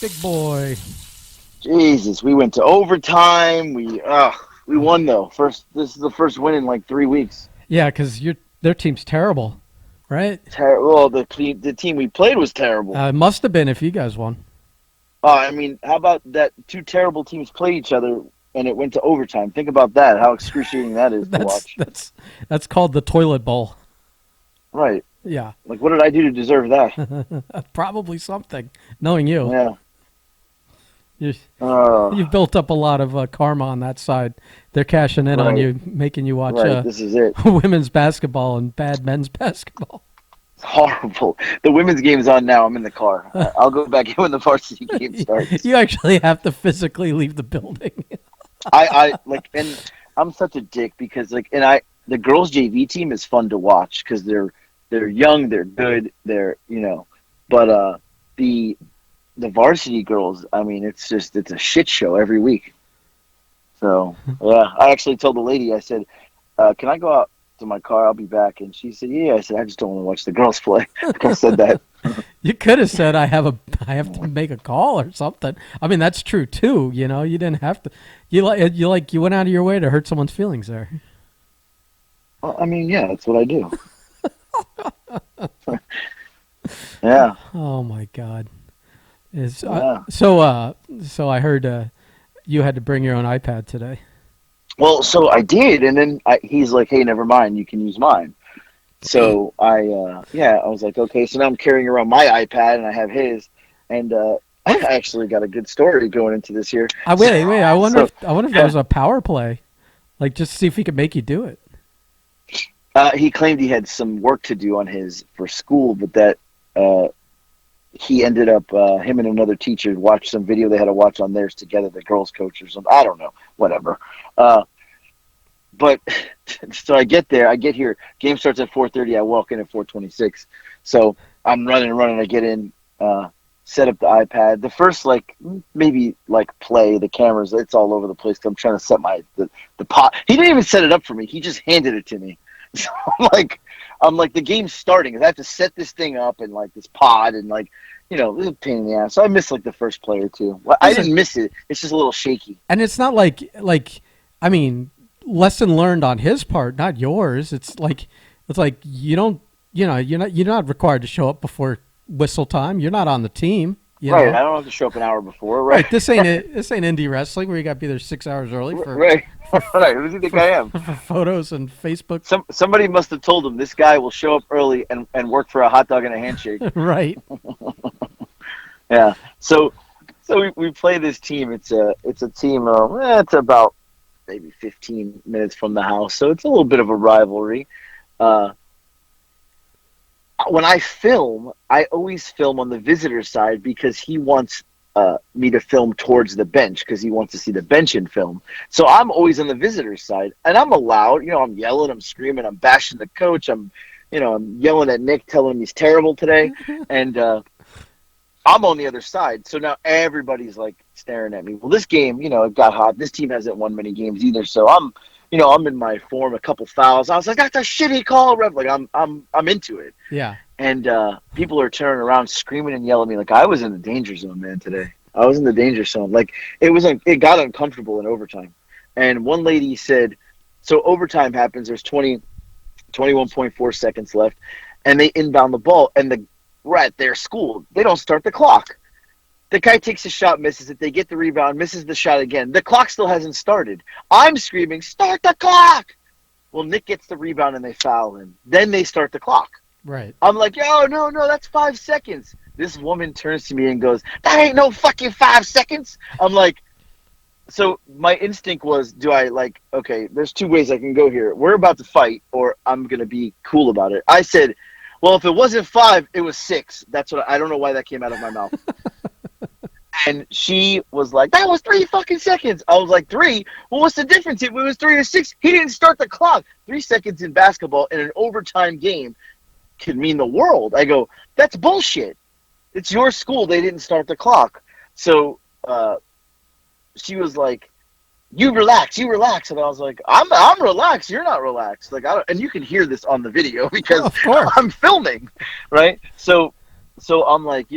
Big boy. Jesus, we went to overtime. We won though. This is the first win in like 3 weeks. Yeah, because their team's terrible, right? Well, the team we played was terrible. It must have been if you guys won. I mean, how about that? Two terrible teams play each other, and it went to overtime. Think about that. How excruciating that is to That's watch. that's that's called the toilet bowl. Right. Yeah, Like, what did I do to deserve that? probably something. Knowing you, Yeah. you Uh, you've built up a lot of karma on that side. They're cashing in on right. you, making you watch Right. This is it. women's basketball and bad men's basketball. It's horrible. The women's game is on now. I'm in the car. I'll go back in when the varsity game starts. You actually have to physically leave the building. I like, and I'm such a dick because the girls JV team is fun to watch because they're young, they're good, but the varsity girls, I mean, it's a shit show every week. So yeah, I actually told the lady, I said, can I go out to my car? I'll be back. And she said, yeah. I said, I just don't want to watch the girls play. Like I said that. You could have said I have to make a call or something. I mean, that's true too. You know, you didn't have to. You went out of your way to hurt someone's feelings there. Well, I mean, yeah, that's what I do. Yeah. Oh my God. Yeah. So I heard you had to bring your own iPad today. Well, so I did, and then he's like, "Hey, never mind, you can use mine." So I was like, "Okay." So now I'm carrying around my iPad, and I have his, and I actually got a good story going into this here. Wait. I wonder So, if that was a power play, like just to see if he could make you do it. he claimed he had some work to do on his for school, but that he ended up him and another teacher watched some video they had to watch on theirs together. The girls' coach or something. I don't know. Whatever. But so I get here. Game starts at 4:30. I walk in at 4:26. So I'm running. I get in, set up the iPad. The first maybe play the cameras. It's all over the place. 'Cause I'm trying to set the pot. He didn't even set it up for me. He just handed it to me. So I'm like the game's starting. I have to set this thing up and this pod and this is a pain in the ass. So I missed the first play or two. Well, I didn't miss it. It's just a little shaky. And it's not I mean, lesson learned on his part, not yours. It's like you don't, you're not required to show up before whistle time. You're not on the team. Right. Know? I don't have to show up an hour before. Right. This ain't indie wrestling where you got to be there 6 hours early for right. Right. Who do you think I am? for photos and Facebook. Somebody must have told him this guy will show up early and work for a hot dog and a handshake. Right. Yeah. So we play this team. It's a team of it's about maybe 15 minutes from the house, so it's a little bit of a rivalry. When I film, I always film on the visitor side because he wants me to film towards the bench because he wants to see the bench in film. So I'm always on the visitor side, and I'm allowed. I'm yelling, I'm screaming, I'm bashing the coach. I'm yelling at Nick, telling him he's terrible today, and I'm on the other side. So now everybody's staring at me. Well, this game, it got hot. This team hasn't won many games either, so I'm in my form. A couple fouls. I was like, that's a shitty call, ref. I'm into it. Yeah. And people are turning around, screaming and yelling at me. I was in the danger zone, man. Today, I was in the danger zone. It got uncomfortable in overtime. And one lady said, so overtime happens. There's 21.4 seconds left, and they inbound the ball, and we're at their school. They don't start the clock. The guy takes a shot, misses it. They get the rebound, misses the shot again. The clock still hasn't started. I'm screaming, start the clock! Well, Nick gets the rebound, and they foul him. Then they start the clock. Right. I'm like, yo, no, that's 5 seconds. This woman turns to me and goes, that ain't no fucking 5 seconds. I'm like, so my instinct was, okay, there's two ways I can go here. We're about to fight, or I'm going to be cool about it. I said, well, if it wasn't 5, it was 6. That's what I don't know why that came out of my mouth. And she was like, that was 3 fucking seconds. I was like, 3? Well, what's the difference? If it was 3 or 6, he didn't start the clock. 3 seconds in basketball in an overtime game could mean the world. I go, that's bullshit. It's your school. They didn't start the clock. So she was like, you relax. And I was like, I'm relaxed. You're not relaxed. And you can hear this on the video because I'm filming, right? So so I'm like,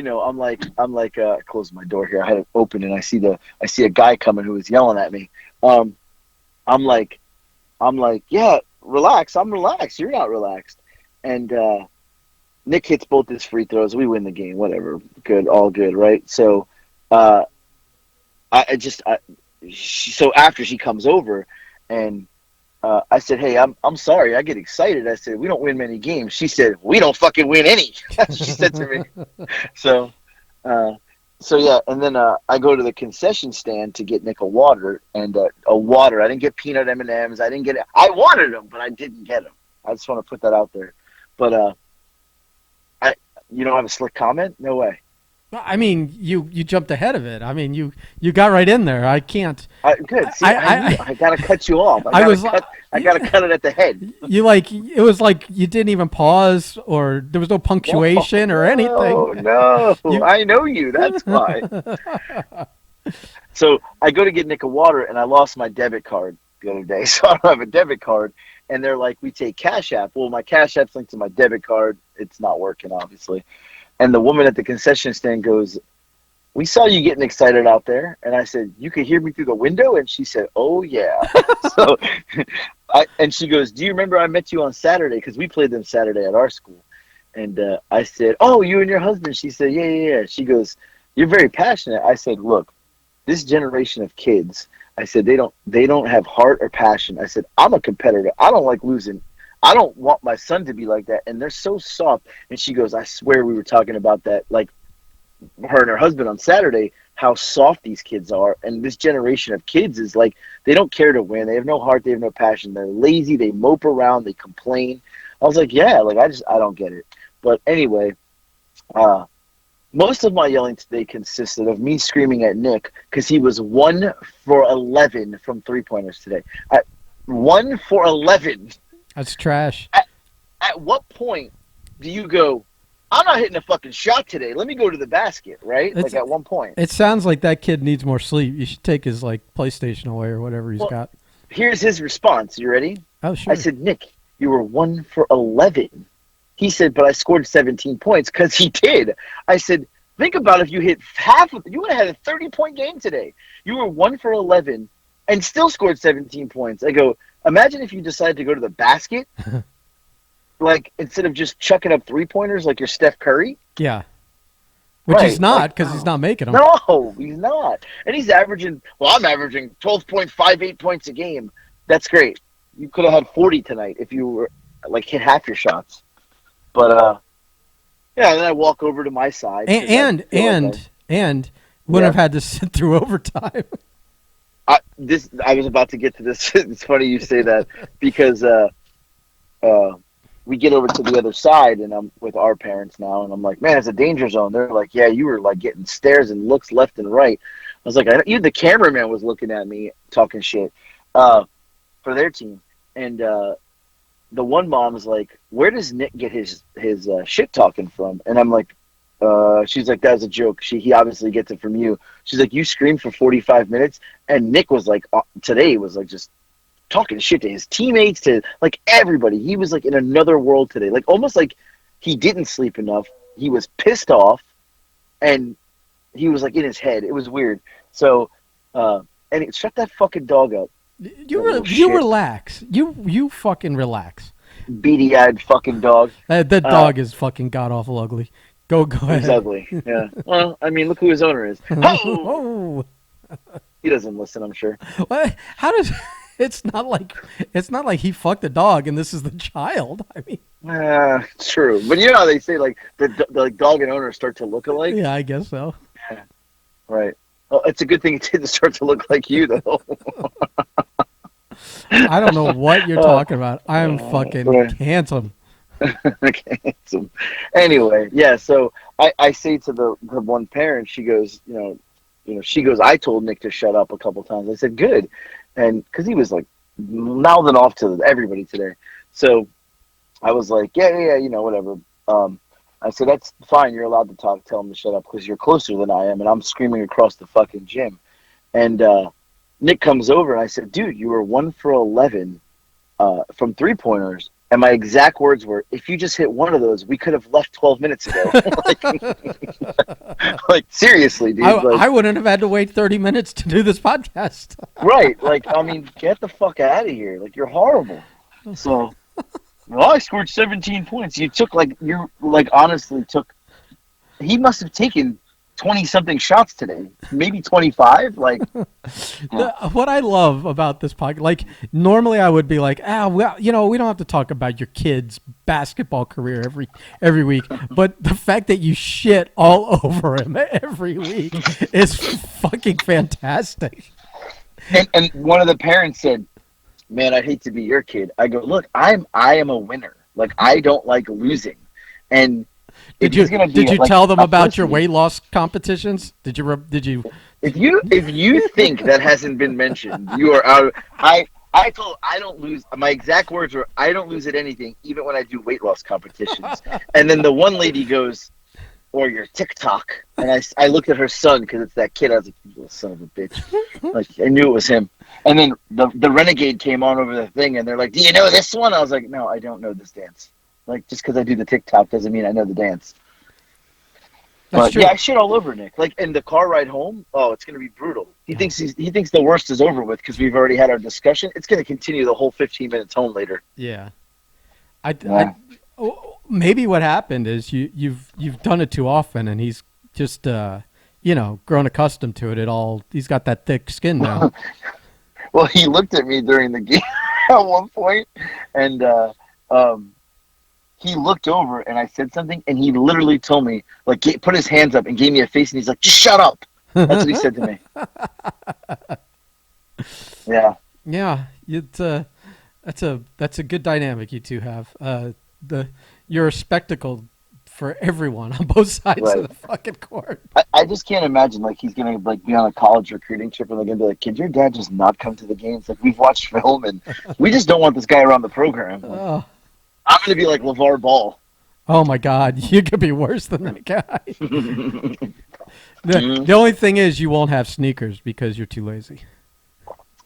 close my door here. I had it open, and I see a guy coming who was yelling at me. Um, I'm like, yeah, relax. I'm relaxed. You're not relaxed. And Nick hits both his free throws. We win the game. Whatever. Good. All good. Right. So, uh, so after she comes over, and I said, "Hey, I'm sorry. I get excited." I said, "We don't win many games." She said, "We don't fucking win any." That's what she said to me. So, uh, yeah, and then I go to the concession stand to get Nick a water, and a water. I didn't get peanut M&Ms. I didn't get it. I wanted them, but I didn't get them. I just want to put that out there. But I, you don't have a slick comment? No way. I mean, you jumped ahead of it. I mean, you got right in there. I can't. Good. See, I gotta cut you off. I gotta cut it at the head. You like it was like you didn't even pause, or there was no punctuation or anything. No, You I know you. That's why. So I go to get Nick a water, and I lost my debit card the other day, so I don't have a debit card. And they're like, "We take Cash App." Well, my Cash App's linked to my debit card. It's not working, obviously. And the woman at the concession stand goes, "We saw you getting excited out there." And I said, "You could hear me through the window?" And she said, "Oh, yeah." So, and she goes, "Do you remember I met you on Saturday? Because we played them Saturday at our school." And I said, "Oh, you and your husband." She said, "Yeah, yeah, yeah." She goes, "You're very passionate." I said, "Look, this generation of kids," I said, they don't have heart or passion. I said, "I'm a competitor. I don't like losing. I don't want my son to be like that." And they're so soft. And she goes, "I swear we were talking about that, like her and her husband on Saturday, how soft these kids are. And this generation of kids is like, they don't care to win. They have no heart. They have no passion. They're lazy. They mope around. They complain." I was like, yeah, like I don't get it. But anyway, uh, most of my yelling today consisted of me screaming at Nick because he was 1 for 11 from 3-pointers today. 1 for 11. That's trash. At what point do you go, "I'm not hitting a fucking shot today. Let me go to the basket," right? It's, Like at one point. it sounds like that kid needs more sleep. You should take his like PlayStation away or whatever he's Well, got. here's his response. You ready? Oh I sure. said, "Nick, you were 1 for 11." He said, "But I scored 17 points," because he did. I said, "Think about if you hit half of, you would have had a 30-point game today. You were 1 for 11 and still scored 17 points." I go, "Imagine if you decided to go to the basket, like instead of just chucking up 3-pointers like you're Steph Curry." Yeah. Which Right. he's not Like, because he's not making them. no, he's not. And he's averaging, well, I'm averaging 12.58 points a game. That's great. You could have had 40 tonight if you were like hit half your shots. But yeah, and then I walk over to my side. And wouldn't have had to sit through overtime. I was about to get to this. It's funny you say that because we get over to the other side, and I'm with our parents now, and I'm like, "Man, it's a danger zone." They're like, "Yeah, you were like getting stares and looks left and right." I was like, even the cameraman was looking at me talking shit for their team, and the one mom is like, "Where does Nick get his shit talking from?" And I'm like, she's like, "That was a joke. He obviously gets it from you." She's like, "You screamed for 45 minutes," and Nick was like, today was like just talking shit to his teammates, to like everybody. He was like in another world today, like almost like he didn't sleep enough. He was pissed off, and he was like in his head. It was weird. So, shut that fucking dog up. You relax. You fucking relax. Beady-eyed fucking dog. That dog is fucking god awful ugly. Go ahead. He's ugly. Yeah. Well, I mean, look who his owner is. Oh. He doesn't listen, I'm sure. What? How does? It's not like he fucked the dog and this is the child. I mean, True, but you know how they say like the like dog and owner start to look alike. yeah, I guess so. Yeah. Right. Well, it's a good thing it didn't start to look like you though. I don't know what you're talking about. I'm fucking right. handsome. Okay. So, anyway, yeah. So I say to the one parent, she goes, she goes, "I told Nick to shut up a couple times." I said, "Good," and because he was like mouthing off to everybody today. So I was like, yeah, whatever. I said, "That's fine. You're allowed to talk. Tell him to shut up because you're closer than I am, and I'm screaming across the fucking gym." And Nick comes over, and I said, "Dude, you were 1 for 11 from 3-pointers, And my exact words were, "If you just hit one of those, we could have left 12 minutes ago." like seriously, dude. I wouldn't have had to wait 30 minutes to do this podcast. Right. Like, I mean, get the fuck out of here. Like, you're horrible. So, well, I scored 17 points. You took honestly took. He must have taken 20-something shots today, maybe 25. Like, What I love about this podcast, like normally I would be like, well, we don't have to talk about your kid's basketball career every week, but the fact that you shit all over him every week is fucking fantastic. and one of the parents said, "Man, I'd hate to be your kid." I go, "Look, I am a winner. Like, I don't like losing." And did you tell them about your weight loss competitions? Did you? If you think that hasn't been mentioned, you are out. I don't lose. My exact words were, "I don't lose at anything, even when I do weight loss competitions." And then the one lady goes, "Or your TikTok." And I looked at her son, because it's that kid. I was like, "You little son of a bitch." Like, I knew it was him. And then the renegade came on over the thing, and they're like, "Do you know this one?" I was like, "No, I don't know this dance. Like, just because I do the TikTok doesn't mean I know the dance." But yeah, I shit all over Nick. Like, in the car ride home, it's gonna be brutal. He thinks the worst is over with because we've already had our discussion. It's gonna continue the whole 15 minutes home later. Yeah. Maybe what happened is you've done it too often, and he's just grown accustomed to it. He's got that thick skin now. Well, he looked at me during the game at one point, and he looked over, and I said something, and he literally told me, like, put his hands up and gave me a face, and he's like, "Just shut up." That's what he said to me. Yeah. Yeah, that's a good dynamic you two have. You're a spectacle for everyone on both sides of the fucking court. I just can't imagine, like, he's gonna be on a college recruiting trip, and they're gonna be like, "Could your dad just not come to the games? Like, we've watched film, and we just don't want this guy around the program." Like, I'm gonna be like LeVar Ball. Oh my God, you could be worse than that guy. The only thing is, you won't have sneakers because you're too lazy.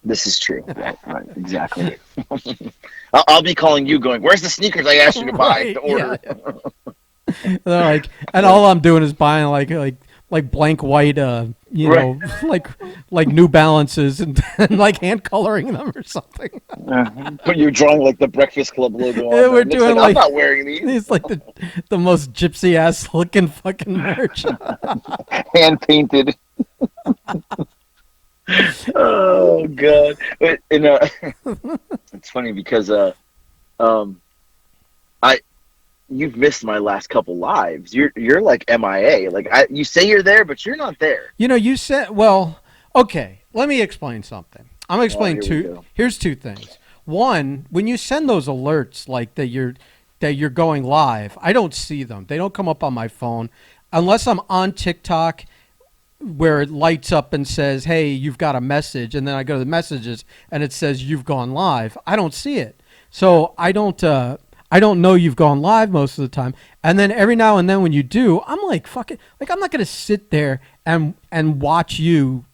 This is true. Right, exactly. I'll be calling you, going, "Where's the sneakers I asked you to buy to order?" Yeah. Like, and all I'm doing is buying like blank white, like New Balances and like hand coloring them or something. But you're drawing like the Breakfast Club logo on. Yeah, we're doing I'm not wearing these. It's like the most gypsy ass looking fucking merch. Hand painted. Oh God! But it's funny because you've missed my last couple lives. You're like MIA. Like, you say you're there, but you're not there. You said, well, okay. Let me explain something. I'm gonna explain two. Here's two things. One, when you send those alerts like that you're going live, I don't see them. They don't come up on my phone unless I'm on TikTok, where it lights up and says, "Hey, you've got a message," and then I go to the messages and it says you've gone live. I don't see it, so I don't know you've gone live most of the time. And then every now and then when you do, I'm like, fuck it. Like, I'm not going to sit there and watch you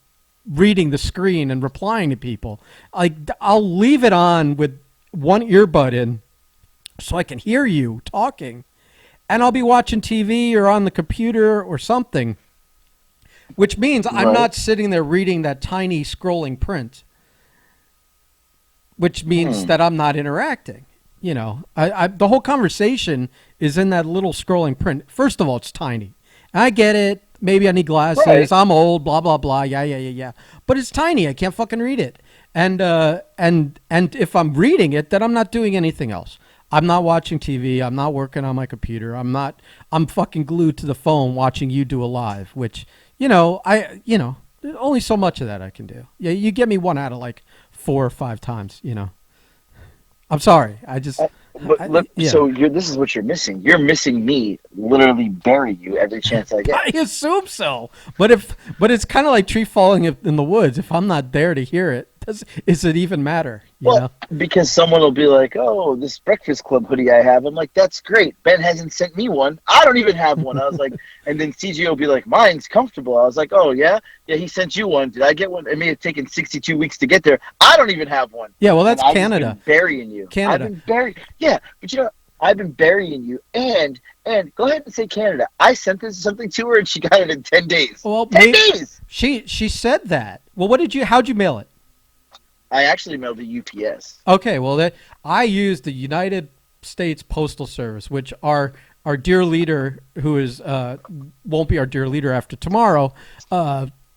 reading the screen and replying to people. Like, I'll leave it on with one earbud in so I can hear you talking. And I'll be watching TV or on the computer or something, which means I'm not sitting there reading that tiny scrolling print, which means that I'm not interacting. The whole conversation is in that little scrolling print. First of all, it's tiny. I get it. Maybe I need glasses. Right. I'm old. Blah blah blah. Yeah. But it's tiny. I can't fucking read it. And if I'm reading it, then I'm not doing anything else. I'm not watching TV. I'm not working on my computer. I'm fucking glued to the phone watching you do a live. Which there's only so much of that I can do. Yeah, you get me one out of like 4 or 5 times. I'm sorry. So this is what you're missing. You're missing me literally bury you every chance I get. I assume so. But it's kind of like tree falling in the woods. If I'm not there to hear it, Is it even matter? You Well, know? because someone will be like, "Oh, this Breakfast Club hoodie I have." I'm like, "That's great. Ben hasn't sent me one. I don't even have one." I was like, and then CJ will be like, "Mine's comfortable." I was like, "Oh yeah, yeah. He sent you one. Did I get one? It may have taken 62 weeks to get there. I don't even have one." Yeah, well, And that's I've just Canada. been burying you. I've Canada. been burying. Yeah, but you know, I've been burying you. And go ahead and say Canada. I sent this something to her, and she got it in 10 days. Well, 10 days. she said that. Well, how'd you mail it? I actually mailed the UPS. Okay, well, I use the United States Postal Service, which our dear leader, who is won't be our dear leader after tomorrow,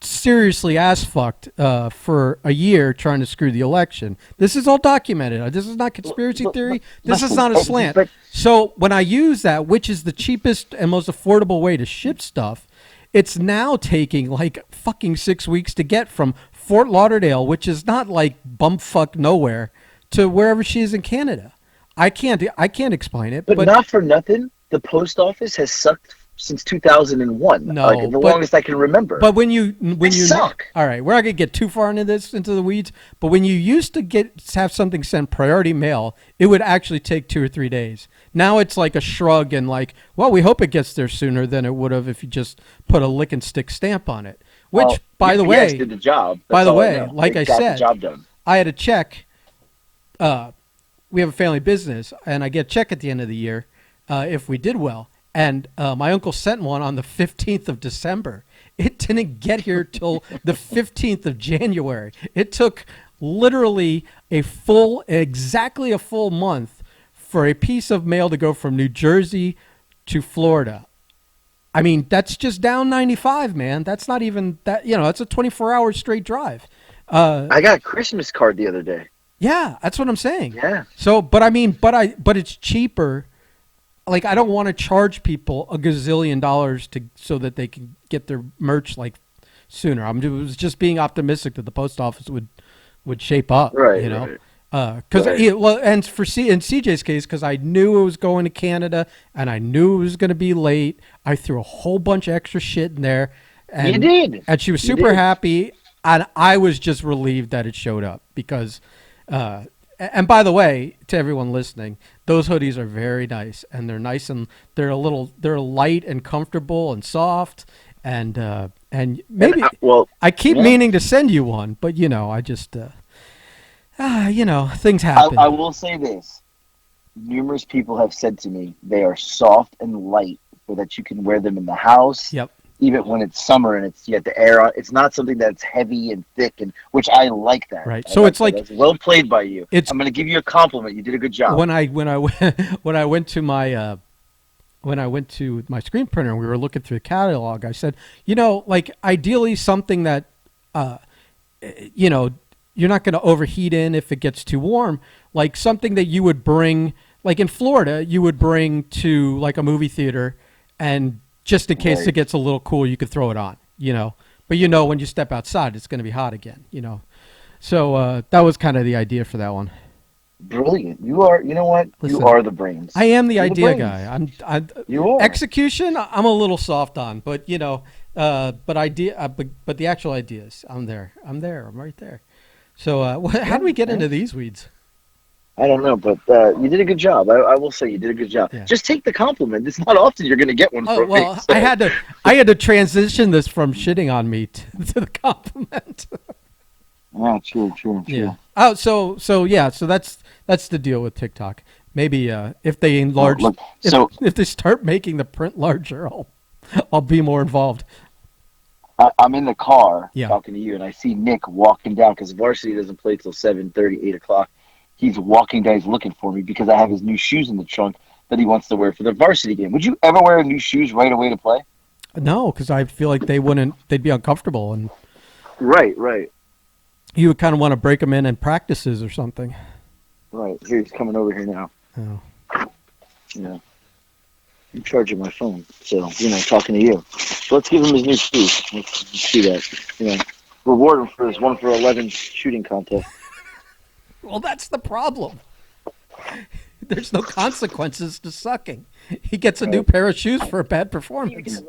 seriously ass fucked for a year trying to screw the election. This is all documented. This is not conspiracy theory. This is not a slant. So when I use that, which is the cheapest and most affordable way to ship stuff, it's now taking like fucking 6 weeks to get from Fort Lauderdale, which is not like bumfuck nowhere, to wherever she is in Canada. I can't explain it. But not for nothing, the post office has sucked since 2001. No, like the longest I can remember. But when you suck. All right, we're not gonna get too far into the weeds. But when you used to have something sent priority mail, it would actually take 2 or 3 days. Now it's like a shrug and like, well, we hope it gets there sooner than it would have if you just put a lick and stick stamp on it. Which, by the way, did the job. By the way, like I said, the job done. I had a check. We have a family business, and I get a check at the end of the year if we did well. And my uncle sent one on the 15th of December. It didn't get here till the 15th of January. It took literally exactly a full month for a piece of mail to go from New Jersey to Florida. I mean, that's just down 95, man. That's not even that, that's a 24-hour straight drive. I got a Christmas card the other day. Yeah, that's what I'm saying. Yeah. So, but it's cheaper. Like, I don't want to charge people a gazillion dollars so that they can get their merch like sooner. It was just being optimistic that the post office would shape up, right? Right. Because and in CJ's case, because I knew it was going to Canada and I knew it was going to be late, I threw a whole bunch of extra shit in there. And, you did, and she was super happy, and I was just relieved that it showed up because. And by the way, to everyone listening, those hoodies are very nice, and they're nice and they're light and comfortable and soft, and maybe I keep meaning to send you one, but I just. Things happen. I will say this. Numerous people have said to me they are soft and light so that you can wear them in the house. Yep. Even when it's summer and you have the air on. It's not something that's heavy and thick, and which I like that. Right. So it's like that's well played by you. I'm going to give you a compliment. You did a good job. When I went to my screen printer and we were looking through the catalog, I said, like ideally something that you're not going to overheat in if it gets too warm, like something that you would bring, like in Florida, you would bring to like a movie theater, and just in case it gets a little cool, you could throw it on, But when you step outside, it's going to be hot again, So that was kind of the idea for that one. Brilliant. You are, you know what? Listen, you are the brains. I am the idea guy. You are. Execution, I'm a little soft on, but but the actual ideas, I'm there. I'm right there. So how do we get into these weeds? I don't know, but you did a good job. I will say you did a good job. Yeah. Just take the compliment. It's not often you're going to get one from me. So. I had to transition this from shitting on me to the compliment. Yeah, true. Yeah. Oh, so that's the deal with TikTok. Maybe if they enlarge, if they start making the print larger, I'll be more involved. I'm in the car talking to you, and I see Nick walking down because varsity doesn't play till 7:30, 8 o'clock. He's walking down. He's looking for me because I have his new shoes in the trunk that he wants to wear for the varsity game. Would you ever wear new shoes right away to play? No, because I feel like they'd be uncomfortable. And Right. You would kind of want to break them in practices or something. Right. Here, he's coming over here now. Oh. Yeah. I'm charging my phone, so, talking to you. So let's give him his new shoes. Let's see that. Reward him for his 1 for 11 shooting contest. Well, that's the problem. There's no consequences to sucking. He gets a new pair of shoes for a bad performance.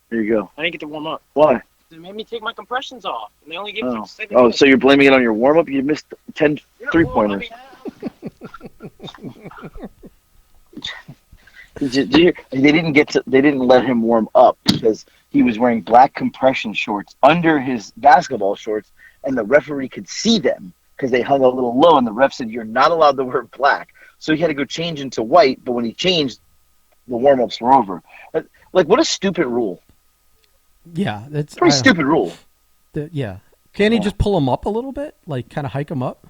There you go. I didn't get to warm up. Why? They made me take my compressions off, and they only gave me Oh, 7 oh, minutes. so you're blaming it on your warm up? You missed 10 Yeah, three-pointers. They didn't get to. They didn't let him warm up because he was wearing black compression shorts under his basketball shorts, and the referee could see them because they hung a little low. And the ref said, "You're not allowed to wear black." So he had to go change into white. But when he changed, the warm ups were over. Like, what a stupid rule! Yeah, that's Pretty stupid rule. Yeah, can't he Yeah. just pull him up a little bit, like kind of hike him up?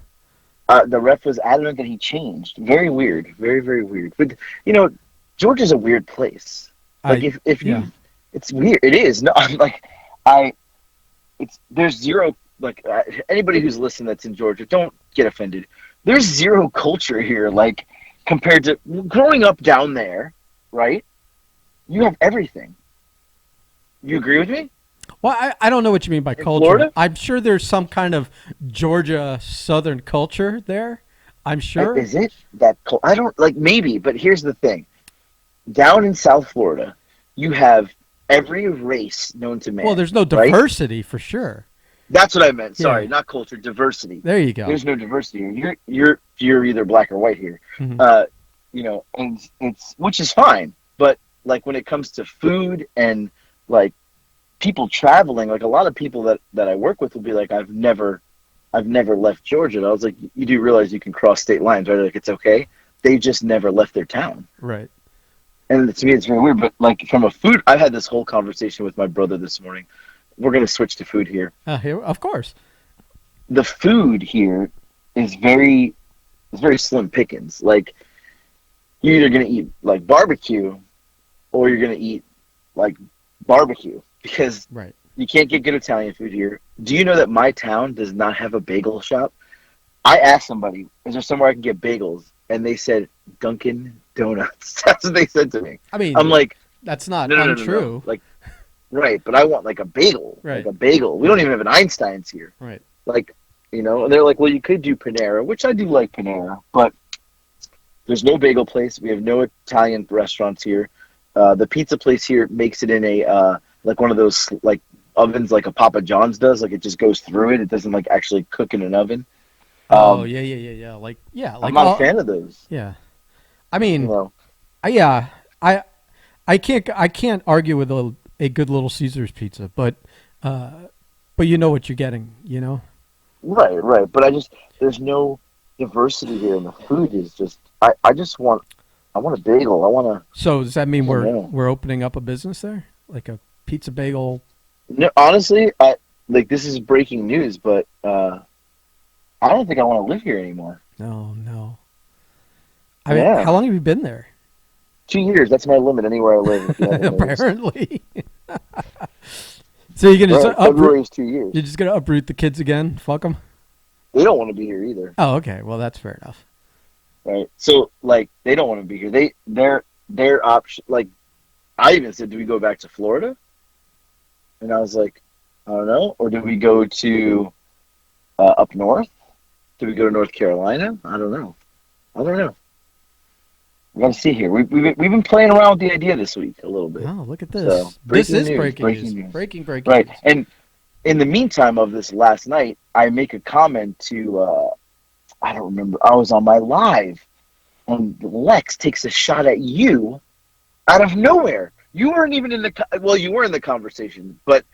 The ref was adamant that he changed. Very weird. Very, very weird. But Georgia's a weird place. Like if yeah. you, it's weird. It is. No, I'm like, there's zero, like, anybody who's listening that's in Georgia, don't get offended. There's zero culture here, like, compared to growing up down there, right? You have everything. You agree with me? Well, I don't know what you mean by In culture. Florida? I'm sure there's some kind of Georgia Southern culture there. I'm sure. Is it that cold? I don't, like, maybe, but here's the thing. Down in South Florida, you have every race known to man. Well, there's no right? diversity for sure. That's what I meant. Sorry, Yeah. not culture, diversity. There you go. There's no diversity here. You're either black or white here. Mhm. And it's which is fine. But like when it comes to food and like people traveling, like a lot of people that I work with will be like, I've never left Georgia. And I was like, you do realize you can cross state lines, right? Like it's okay. They just never left their town. Right. And to me, it's very weird. But like from a food, I had this whole conversation with my brother this morning. We're gonna switch to food here. Here, of course. The food here is very slim pickings. Like you're either gonna eat like barbecue or you're gonna eat like barbecue because Right. you can't get good Italian food here. Do you know that my town does not have a bagel shop? I asked somebody, is there somewhere I can get bagels? And they said Dunkin' Donuts. That's what they said to me. I mean, I'm like, that's not no. untrue. Like, right, but I want like a bagel. Right. Like a bagel. We don't even have an Einstein's here. Right. Like, and they're like, well, you could do Panera, which I do like Panera, but there's no bagel place. We have no Italian restaurants here. The pizza place here makes it in a like one of those like ovens like a Papa John's does. Like it just goes through it. It doesn't like actually cook in an oven. Yeah. Like I'm not a fan of those. Yeah. I mean, You know. I can't argue with a good little Caesar's pizza, but you know what you're getting, you know? Right. But there's no diversity here, and the food is just. I want a bagel. I want to. So does that mean Yeah. we're opening up a business there, like a pizza bagel? No, honestly, like this is breaking news, but I don't think I want to live here anymore. No. I mean, Yeah. how long have you been there? 2 years. That's my limit anywhere I live. If you haven't noticed. Apparently. So you're gonna Right, just February is 2 years. you're just gonna uproot the kids again? Fuck them. They don't want to be here either. Oh, okay. Well, that's fair enough. Right. So like they don't want to be here. Their option. Like I even said, do we go back to Florida? And I was like, I don't know. Or do we go to up north? Do we go to North Carolina? I don't know. We got to see here. We've been playing around with the idea this week a little bit. Oh, look at this. So, This breaking is news, breaking breaking news. news. Breaking Right. news. And in the meantime of this last night, I make a comment to I don't remember. I was on my live, and Lex takes a shot at you out of nowhere. You weren't even in you were in the conversation, but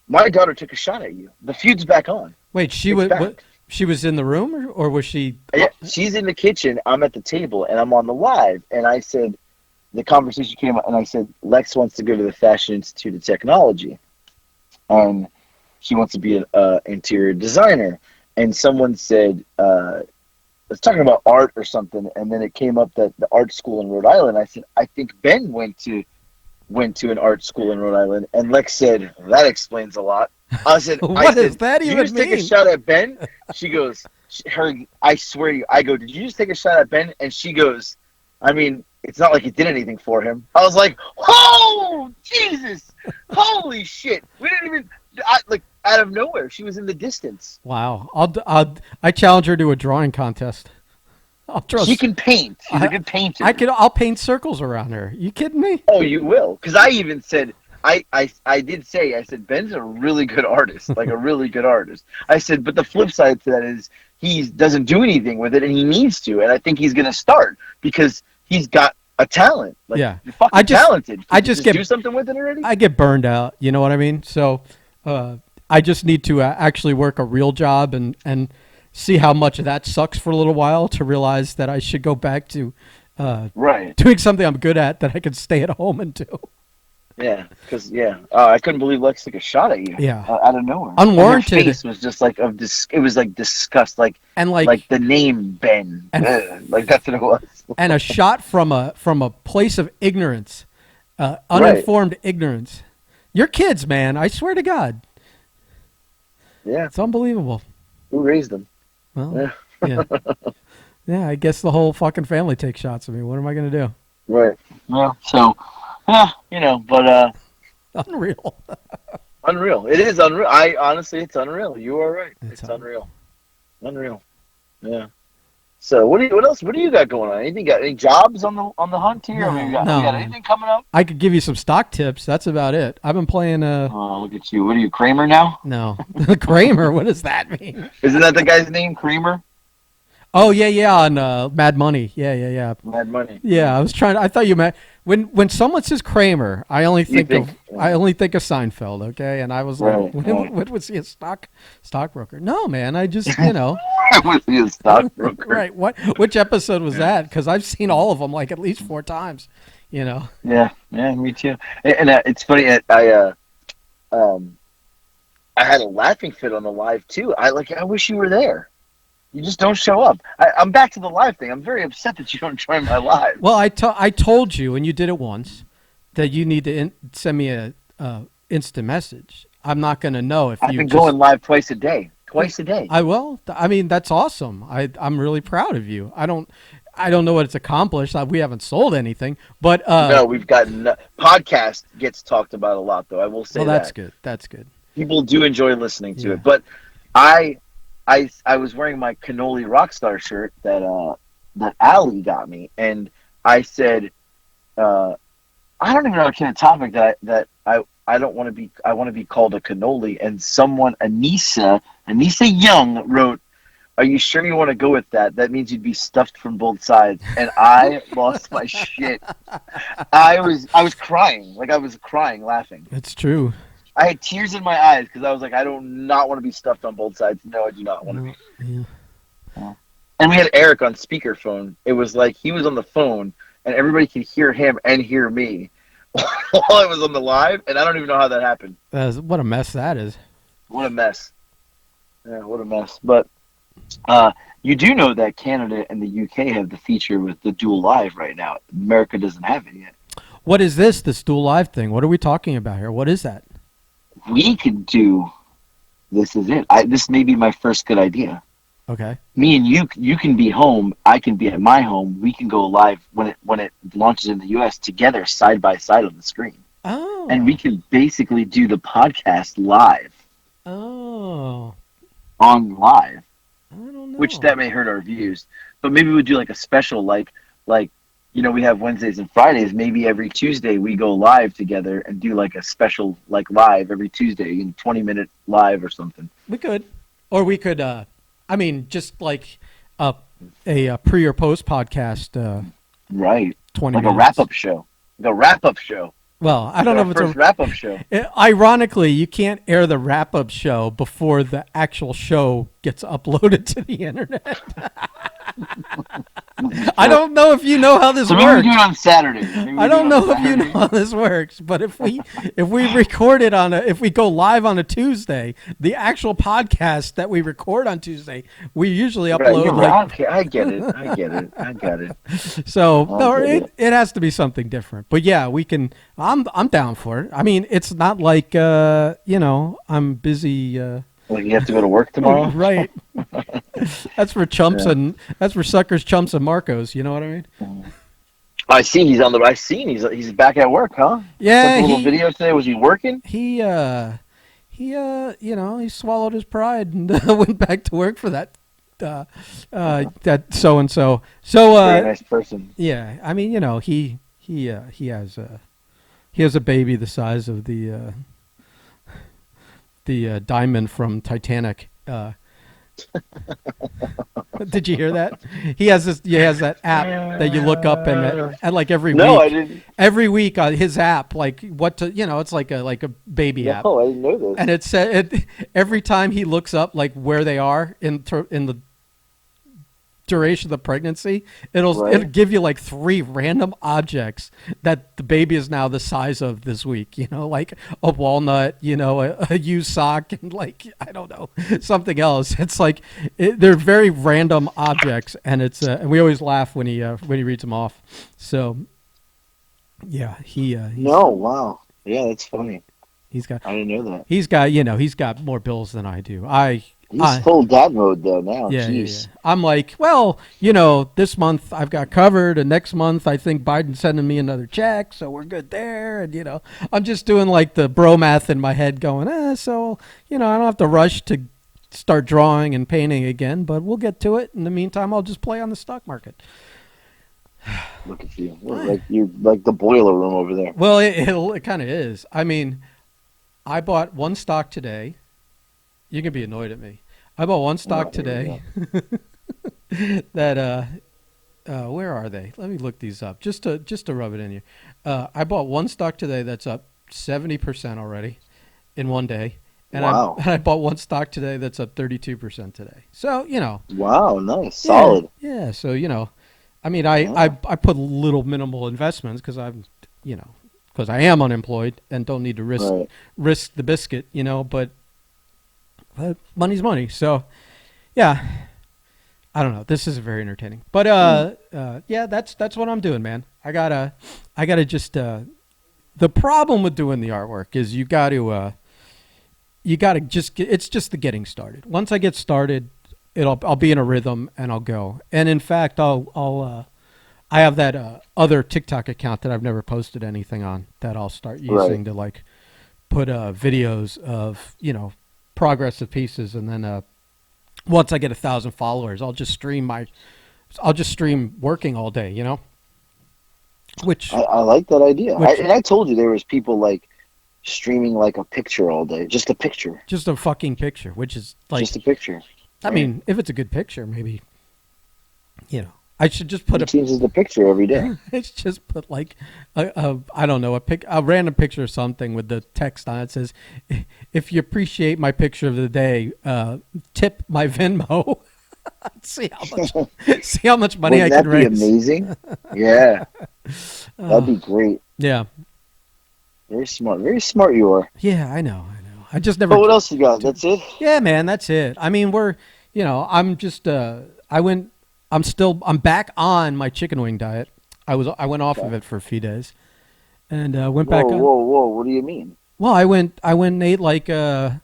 my daughter took a shot at you. The feud's back on. Wait, It's back. she was in the room or was she? Yeah, she's in the kitchen. I'm at the table, and I'm on the live. And I said, the conversation came up, and I said, Lex wants to go to the Fashion Institute of Technology, and she wants to be an interior designer. And someone said, was talking about art or something, and then it came up that the art school in Rhode Island. I said, I think Ben went to an art school in Rhode Island, and Lex said, that explains a lot. I said, What does that did even you just take a mean? shot at Ben? She goes, I swear to you, I go, did you just take a shot at Ben? And she goes, I mean, it's not like you did anything for him. I was like, oh, Jesus, holy shit. We didn't even, like, out of nowhere, she was in the distance. Wow. I challenge her to a drawing contest. I'll draw. She can paint. She's a good painter. I'll paint circles around her. You kidding me? Oh, you will. Because I even said, I did say, I said, Ben's a really good artist, like a really good artist. I said, but the flip side to that is he doesn't do anything with it, and he needs to. And I think he's going to start because he's got a talent. Like, Yeah. you're fucking talented. I just do something with it already? I get burned out. You know what I mean? So I just need to actually work a real job and see how much of that sucks for a little while to realize that I should go back to doing something I'm good at that I can stay at home and do. Yeah, because I couldn't believe Lex took a shot at you. Yeah, out of nowhere, unwarranted. And her face was just like it was like disgust, like the name Ben, like that's what it was. And a shot from a place of ignorance, uninformed ignorance. You're kids, man. I swear to God. Yeah, it's unbelievable. Who raised them? Well, yeah. I guess the whole fucking family takes shots at me. What am I gonna do? Right. Well, so. But unreal. Unreal. It is unreal. Honestly, it's unreal. You are right. It's unreal. Unreal. Yeah. So what else? What do you got going on? Anything? Got any jobs on the hunt here? No, you got anything coming up? I could give you some stock tips. That's about it. I've been playing. Oh, look at you. What are you, Kramer now? No, Kramer. What does that mean? Isn't that the guy's name, Kramer? Oh yeah, on Mad Money. Yeah. Mad Money. Yeah, I thought you meant when someone says Kramer, I only think of Seinfeld. Okay, and I was like, what was he, a stockbroker? No, man, I just was he a stockbroker? Right. Which episode was that? Because I've seen all of them like at least 4 times. Yeah, me too. And it's funny. I had a laughing fit on the live too. I wish you were there. You just don't show up. I'm back to the live thing. I'm very upset that you don't join my live. Well, I told you, and you did it once, that you need to send me a instant message. I'm not going to know if I've been going live twice a day. I will. I mean, that's awesome. I'm really proud of you. I don't know what it's accomplished. We haven't sold anything, but no, we've gotten podcast gets talked about a lot, though. I will say that's good. That's good. People do enjoy listening to it, but I was wearing my Cannoli Rockstar shirt that Allie got me, and I said, I don't even know what kind of topic that I don't want to be. I want to be called a cannoli. And someone, Anissa Young, wrote, "Are you sure you want to go with that? That means you'd be stuffed from both sides." And I lost my shit. I was crying, laughing. It's true. I had tears in my eyes because I was like, I do not want to be stuffed on both sides. No, I do not want to be. Yeah. And we had Eric on speakerphone. It was like he was on the phone, and everybody could hear him and hear me while I was on the live, and I don't even know how that happened. What a mess that is. What a mess. Yeah, what a mess. But you do know that Canada and the UK have the feature with the dual live right now. America doesn't have it yet. What is this dual live thing? What are we talking about here? What is that? We could do. This is it. This may be my first good idea. Okay. Me and you can be home. I can be at my home. We can go live when it launches in the U.S. together, side by side on the screen. Oh. And we can basically do the podcast live. Oh. On live. I don't know. Which that may hurt our views, but maybe we'd do like a special, like we have Wednesdays and Fridays. Maybe every Tuesday we go live together and do like a special live every Tuesday in 20-minute live or something. We could, or we could. Just like a pre or post podcast. Right. 20 like minutes. A wrap up show. Like a wrap up show. Well, I don't know if it's a wrap up show. Ironically, you can't air the wrap up show before the actual show gets uploaded to the internet. I don't know if you know how this works. Maybe we do it on Saturday. I don't know if you know how this works, but if we record it if we go live on a Tuesday, the actual podcast that we record on Tuesday, we usually upload. Right. I get it. So it has to be something different. But yeah, we can. I'm down for it. I mean, it's not like I'm busy. Well, you have to go to work tomorrow, right? That's for chumps and that's for suckers, chumps, and Marcos. You know what I mean? I see he's on the. I seen he's back at work, huh? Yeah. A little video today. Was he working? He swallowed his pride and went back to work for that. That so and so. So very nice person. Yeah, I mean, he He has a baby the size of the diamond from Titanic. Did you hear that? He has that app that you look up and like every No, week. I didn't. Every week on his app, like what to, it's like a baby app. No, I didn't know this. And it said every time he looks up like where they are in the duration of the pregnancy, it'll give you like 3 random objects that the baby is now the size of this week. Like a walnut, a used sock, and like I don't know, something else. It's like they're very random objects, and it's and we always laugh when he reads them off. So yeah, he's, no, wow, yeah, that's funny. I didn't know that. He's got more bills than I do. He's full dad mode though now. Yeah, Jeez. yeah. I'm like, well, this month I've got covered, and next month I think Biden's sending me another check, so we're good there. And I'm just doing like the bro math in my head, going, so I don't have to rush to start drawing and painting again, but we'll get to it. In the meantime, I'll just play on the stock market. Look at you, you're like the boiler room over there. Well, it kind of is. I mean, I bought one stock today. You can be annoyed at me. I bought one stock today that where are they? Let me look these up just to rub it in you. I bought one stock today that's up 70% already in one day, and wow. I bought one stock today that's up 32% today. So wow, nice, solid. Yeah. So I mean, I put little minimal investments because because I am unemployed and don't need to risk the biscuit, but money's money. So, yeah, I don't know. This is very entertaining, but yeah, that's what I'm doing, man. I gotta just. The problem with doing the artwork is you gotta just it's just the getting started. Once I get started, I'll be in a rhythm and I'll go. And in fact, I have that other TikTok account that I've never posted anything on that I'll start using to like put videos of progress of pieces, and then once I get 1,000 followers, I'll just stream working all day, which I like that idea. And I told you there was people like streaming like a picture all day, just a fucking picture, which is like just a picture. I mean, if it's a good picture, maybe I should just put changes the picture every day. It's just put like I don't know, a random picture of something with the text on it. It says, "If you appreciate my picture of the day, tip my Venmo." see how much money I can raise. Wouldn't that be amazing? Yeah, that'd be great. Yeah, very smart you are. Yeah, I know. I just never. But what else you got? That's it. Yeah, man, that's it. I mean, I'm just I'm back on my chicken wing diet. I went off of it for a few days, and went back on. Whoa! What do you mean? Well, I went and ate like other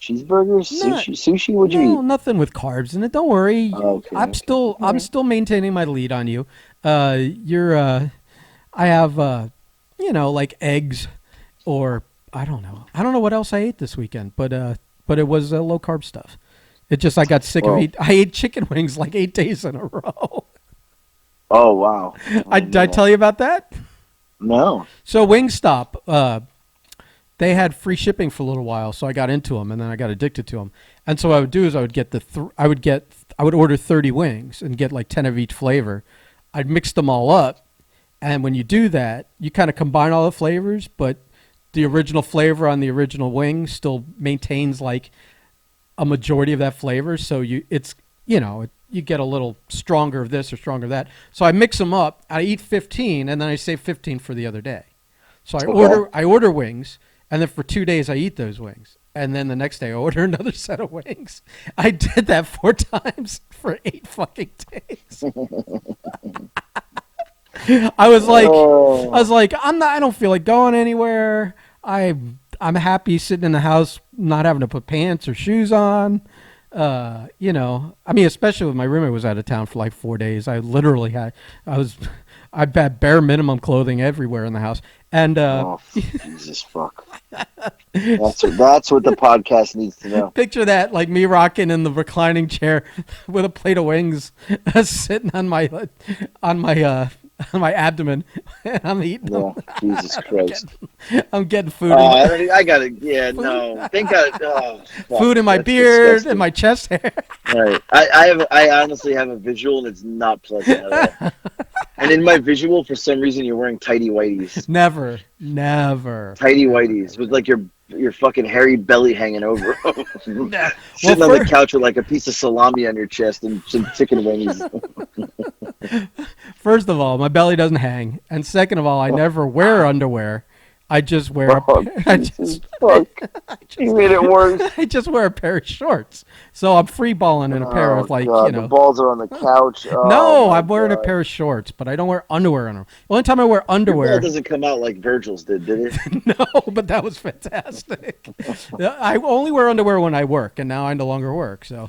cheeseburgers, sushi. What'd you eat? Nothing with carbs in it. Don't worry. Okay, I'm still maintaining my lead on you. I have like eggs, or I don't know what else I ate this weekend, but it was low carb stuff. It just I got sick of it. I ate chicken wings like 8 days in a row. Oh wow! Did I tell you about that? No. So Wingstop, they had free shipping for a little while, so I got into them, and then I got addicted to them. And so what I would do is I would order 30 wings and get like 10 of each flavor. I'd mix them all up, and when you do that, you kind of combine all the flavors, but the original flavor on the original wing still maintains like a majority of that flavor, so you get a little stronger of this or stronger of that. So I mix them up. I eat 15, and then I save 15 for the other day. So I order wings, and then for 2 days I eat those wings, and then the next day I order another set of wings. I did that 4 times for 8 fucking days. I was like, I don't feel like going anywhere. I'm happy sitting in the house, not having to put pants or shoes on. I mean, especially when my roommate was out of town for like 4 days. I literally had bare minimum clothing everywhere in the house. And Jesus fuck. That's what the podcast needs to know. Picture that, like me rocking in the reclining chair with a plate of wings, sitting on my on my abdomen, and I'm eating No, them. Jesus Christ. I'm getting food. Oh, I gotta. Yeah, Food, no. Thank God. Oh, fuck. food in my That's beard and disgusting. my chest hair. Right. I honestly have a visual, and it's not pleasant at all. And in my visual, for some reason, you're wearing tighty whities. Never, never, Tighty never, whities with like your fucking hairy belly hanging over, never. Well, sitting on the couch with like a piece of salami on your chest and some chicken wings. first of all, my belly doesn't hang, and second of all, I never wear underwear. I just wear. Oh, I Jesus, just, fuck. I You just, made it worse. I just wear a pair of shorts. So I'm free balling in a pair Oh of like God, the balls are on the couch. Oh No, my I'm wearing a God. pair of shorts, but I don't wear underwear on them. The only time I wear Your ball underwear, doesn't come out like Virgil's did it? no, but that was fantastic. I only wear underwear when I work, and now I no longer work. So,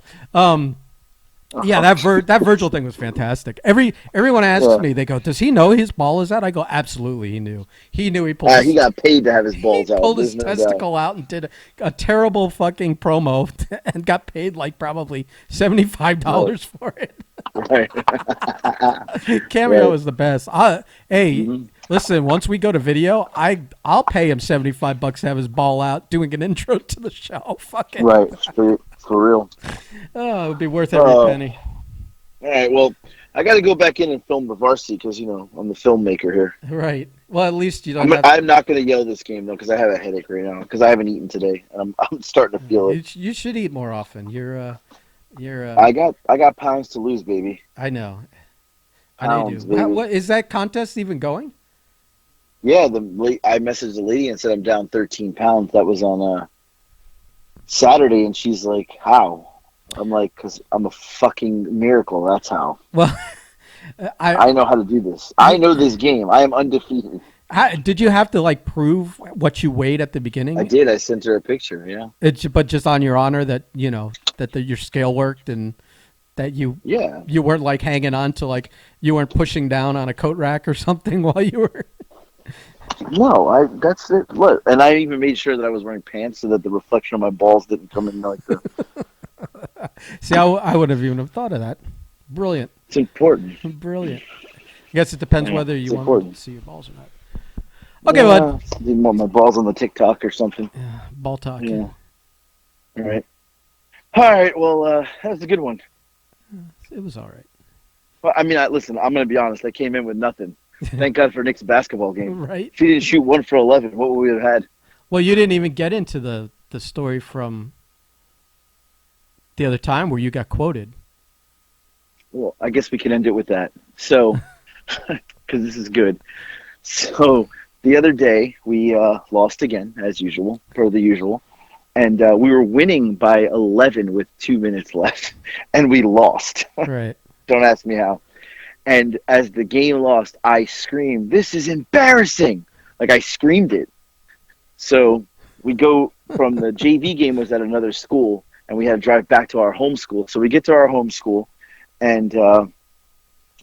yeah, that Virgil thing was fantastic. Everyone asks Yeah. me, they go, "Does he know his ball is out?" I go, "Absolutely, he knew. He knew he pulled. He got paid to have his He balls out. pulled There's his no doubt. testicle out and did a terrible fucking promo and got paid like probably $75 for it. Right. Cameo Right. is the best. Hey, listen, once we go to video, I'll pay him $75 to have his ball out doing an intro to the show. Fuck it. Right. For real. Oh, it would be worth every Oh. penny. All right. Well, I got to go back in and film the varsity because I'm the filmmaker here. Right. Well, at least you don't I'm not going to yell this game though because I have a headache right now because I haven't eaten today. I'm starting to feel it. You should eat more often. I got pounds to lose, baby. I know. I know you Pounds, do. baby. What is that contest even going? Yeah, I messaged the lady and said I'm down 13 pounds. That was on Saturday, and she's like, "How?" I'm like, "Cause I'm a fucking miracle. That's how. Well, I know how to do this. I know this game. I am undefeated." did you have to like prove what you weighed at the beginning? I did. I sent her a picture. Yeah. But just on your honor that your scale worked and that you weren't like hanging on to like you weren't pushing down on a coat rack or something while you were. No, that's it. Look, and I even made sure that I was wearing pants so that the reflection of my balls didn't come in like the. See, I would have even have thought of that. Brilliant. It's important. Brilliant. I guess it depends Yeah, whether it's you want important. to see your balls or not. Okay, bud. Didn't want my balls on the TikTok or something. Yeah, ball talk. Yeah. All right. All right. Well, that was a good one. It was all right. Well, I mean, listen. I'm going to be honest. I came in with nothing. Thank God for Nick's basketball game. Right. If he didn't shoot 1 for 11, what would we have had? Well, you didn't even get into the story from the other time where you got quoted. Well, I guess we can end it with that. So, because this is good. So, the other day, we lost again, as usual, per the usual. And we were winning by 11 with 2 minutes left. And we lost. Right. Don't ask me how. And as the game lost, I screamed, "This is embarrassing!" Like, I screamed it. So, we go from the JV game was at another school, and we had to drive back to our home school. So, we get to our home school, and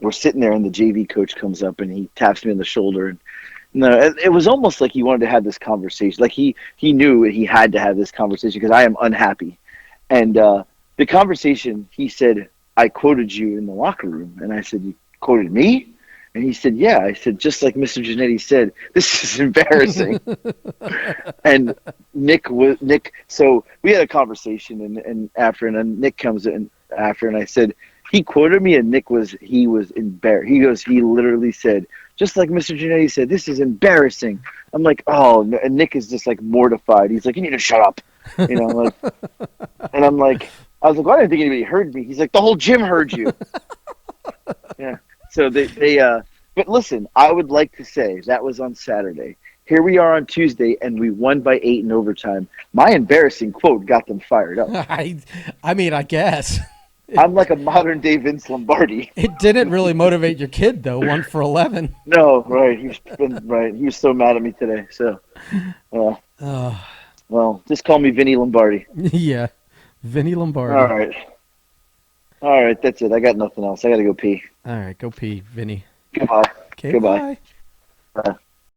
we're sitting there, and the JV coach comes up, and he taps me on the shoulder. And no, it was almost like he wanted to have this conversation. Like he knew he had to have this conversation because I am unhappy. And the conversation, he said, "I quoted you in the locker room." And I said, "You quoted me?" And he said, "Yeah." I said, "Just like Mr. Giannetti said, this is embarrassing." And Nick, so we had a conversation and after, and then Nick comes in after, and I said, "He quoted me," and he was embarrassed. He literally said, "Just like Mr. Giannetti said, this is embarrassing." I'm like, "Oh," and Nick is just like mortified. He's like, "You need to shut up," like, and I'm like, I was like, "Well, I didn't think anybody heard me." He's like, "The whole gym heard you." Yeah. So but listen, I would like to say that was on Saturday. Here we are on Tuesday, and we won by 8 in overtime. My embarrassing quote got them fired up. I mean, I guess. I'm like a modern day Vince Lombardi. It didn't really motivate your kid, though. 1 for 11. No, right. He was so mad at me today. So, well, just call me Vinny Lombardi. Yeah, Vinny Lombardi. All right. That's it. I got nothing else. I got to go pee. All right, go pee, Vinny. Goodbye. Okay, Goodbye. bye. Bye.